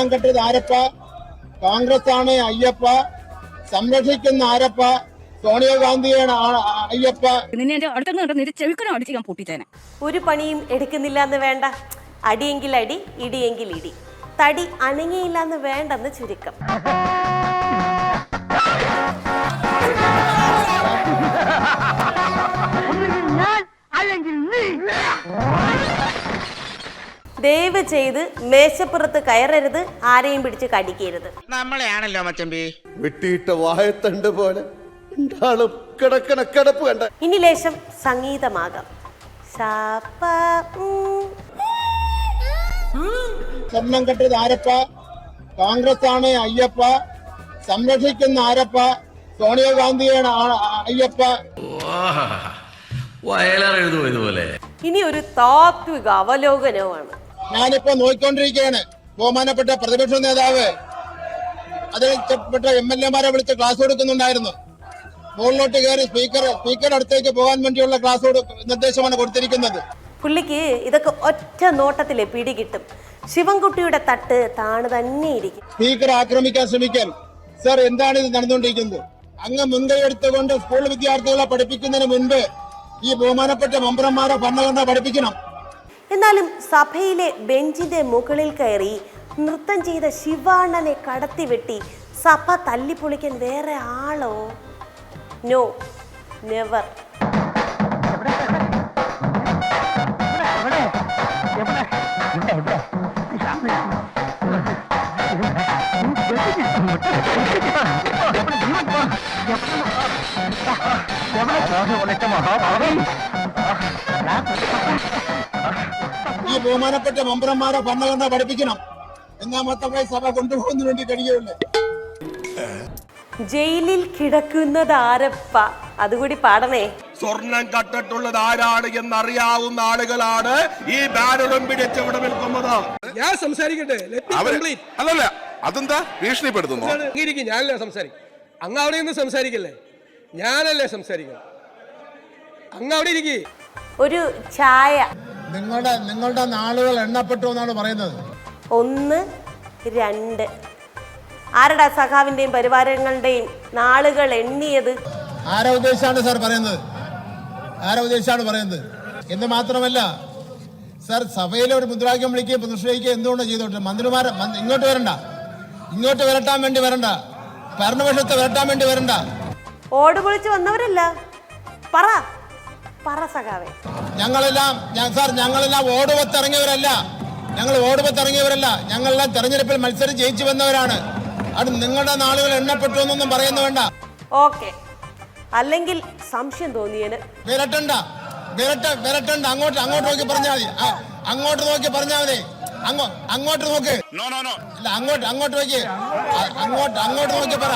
സ്വർണം കെട്ടത് ആരപ്പ? കോൺഗ്രസ് ആണ് അയ്യപ്പ. സംരക്ഷിക്കുന്ന ആരപ്പ? സോണിയാഗാന്ധിയാണ് അയ്യപ്പ. ഒരു പണിയും എടുക്കുന്നില്ല എന്ന് വേണ്ട. അടിയെങ്കിൽ അടി, ഇടിയെങ്കിൽ ഇടി. തടി അനങ്ങിയില്ല എന്ന് വേണ്ടെന്ന് ചുരുക്കം. ദയവ് ചെയ്ത് മേശപ്പുറത്ത് കയറരുത്, ആരെയും പിടിച്ച് കടിക്കരുത്. നമ്മളെയാണല്ലോ മച്ചമ്പി വെട്ടിയിട്ട വായത്തണ്ട് പോലെ കിടക്കണ കിടപ്പ് കണ്ട. ഇനി ലേശം സംഗീതമാകാം. സ്വർണം കെട്ടത് ആരപ്പ? കോൺഗ്രസ് ആണ് അയ്യപ്പ. സംരക്ഷിക്കുന്ന ആരപ്പ? സോണിയാഗാന്ധിയാണ് അയ്യപ്പ. ഇനി ഒരു താത്വിക അവലോകനവുമാണ്. ഞാനിപ്പോ നോക്കിക്കൊണ്ടിരിക്കുകയാണ്. ബഹുമാനപ്പെട്ട പ്രതിപക്ഷ നേതാവ് അതിൽപ്പെട്ട MLA-മാരെ വിളിച്ച് ക്ലാസ് കൊടുക്കുന്നുണ്ടായിരുന്നു. മുകളിലോട്ട് കയറി സ്പീക്കർ അടുത്തേക്ക് പോകാൻ വേണ്ടിയുള്ള ക്ലാസ് നിർദ്ദേശമാണ് കൊടുത്തിരിക്കുന്നത്. പുള്ളിക്ക് ഇതൊക്കെ ഒറ്റ നോട്ടത്തിലെ പിടികിട്ടും. ശിവൻകുട്ടിയുടെ തട്ട് താണ് തന്നെ ഇരിക്കും. സ്പീക്കർ ആക്രമിക്കാൻ ശ്രമിക്കാൻ സർ, എന്താണ് ഇത് നടന്നുകൊണ്ടിരിക്കുന്നത്? അങ്ങ് മുൻകൈ എടുത്തുകൊണ്ട് സ്കൂൾ വിദ്യാർത്ഥികളെ പഠിപ്പിക്കുന്നതിന് മുൻപ് ഈ ബഹുമാനപ്പെട്ട മെമ്പർമാരെ ഭരണഘടന പഠിപ്പിക്കണം. എന്നാലും സഭയിലെ ബെഞ്ചിന്റെ മുകളിൽ കയറി നൃത്തം ചെയ്ത ശിവാണ്ണനെ കടത്തിവെട്ടി സഭ തല്ലിപ്പൊളിക്കാൻ വേറെ ആളോ? No, never. ഈ ബഹുമാനപ്പെട്ട മെമ്പർമാരെ ഭരണഘടന പഠിപ്പിക്കണം. എന്നാൽ മാത്രമേ സഭ കൊണ്ടുപോകുന്നതിന് വേണ്ടി കഴിയുള്ളൂ. ജയിലിൽ കിടക്കുന്നത് ആരപ്പ? അതുകൂടി പാടണേ. സ്വർണം കട്ടിട്ടുള്ളത് ആരാണ് എന്നറിയാവുന്ന ആളുകളാണ് ഈ ബാനറും പിടിച്ച് ഇവിടെ നിൽക്കുന്നത്. ഞാൻ സംസാരിക്കട്ടെ? അതല്ല, അതെന്താ ഭീഷണിപ്പെടുത്തുന്നു? ഞാനല്ലേ സംസാരിക്കും. അങ്ങ് അവിടെ നിന്ന് സംസാരിക്കല്ലേ? ഞാനല്ലേ സംസാരിക്കണം. അങ്ങ് അവിടെ ഇരിക്കേ. ഒരു ചായ. നിങ്ങളുടെ നാളുകൾ എണ്ണപ്പെട്ടു എന്നാണ് പറയുന്നത്. 1, 2. ആരുടെ സഖാവിന്റെയും പരിവാരങ്ങളുടെയും നാളുകൾ എണ്ണിയത്? ആരെ ഉദ്ദേശിച്ചാണ് സാർ പറയുന്നത്? ആരെ ഉദ്ദേശിച്ചാണ് പറയുന്നത് എന്ന് മാത്രമല്ല സാർ, സഭയിലെ ഒരു മുദ്രാവാക്യം വിളിക്കുകയും പ്രതിഷേധിക്കുകയും എന്തുകൊണ്ട് ചെയ്തോട്ടെ? മന്ത്രിമാരെ ഇങ്ങോട്ട് വരണ്ട, ഇങ്ങോട്ട് വരട്ടാൻ വേണ്ടി വരണ്ട, ഭരണപക്ഷത്തെ വരട്ടാൻ വേണ്ടി വരണ്ട. ഓട് പൊളിച്ച് വന്നവരല്ല. പറ സഖാവേ. ഞങ്ങളെല്ലാം ഓടുപത്തിറങ്ങിയവരല്ല. ഞങ്ങളെല്ലാം തെരഞ്ഞെടുപ്പിൽ മത്സരം ജയിച്ചു വന്നവരാണ്. അത് നിങ്ങളുടെ നാളുകൾ എണ്ണപ്പെട്ടു എന്നൊന്നും പറയുന്ന വേണ്ട. ഓക്കെ, അല്ലെങ്കിൽ സംശയം തോന്നിയേന്. വിരട്ടണ്ട. അങ്ങോട്ട് നോക്കി പറഞ്ഞാൽ മതി. അങ്ങോട്ട് നോക്കി പറഞ്ഞാൽ മതി. അങ്ങോട്ട് നോക്ക്. അങ്ങോട്ട് നോക്കി. അങ്ങോട്ട് നോക്കി പറ.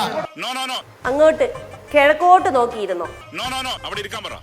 അങ്ങോട്ട് കിഴക്കോട്ട് നോക്കിയിരുന്നോ? അവിടെ ഇരിക്കാൻ പറ.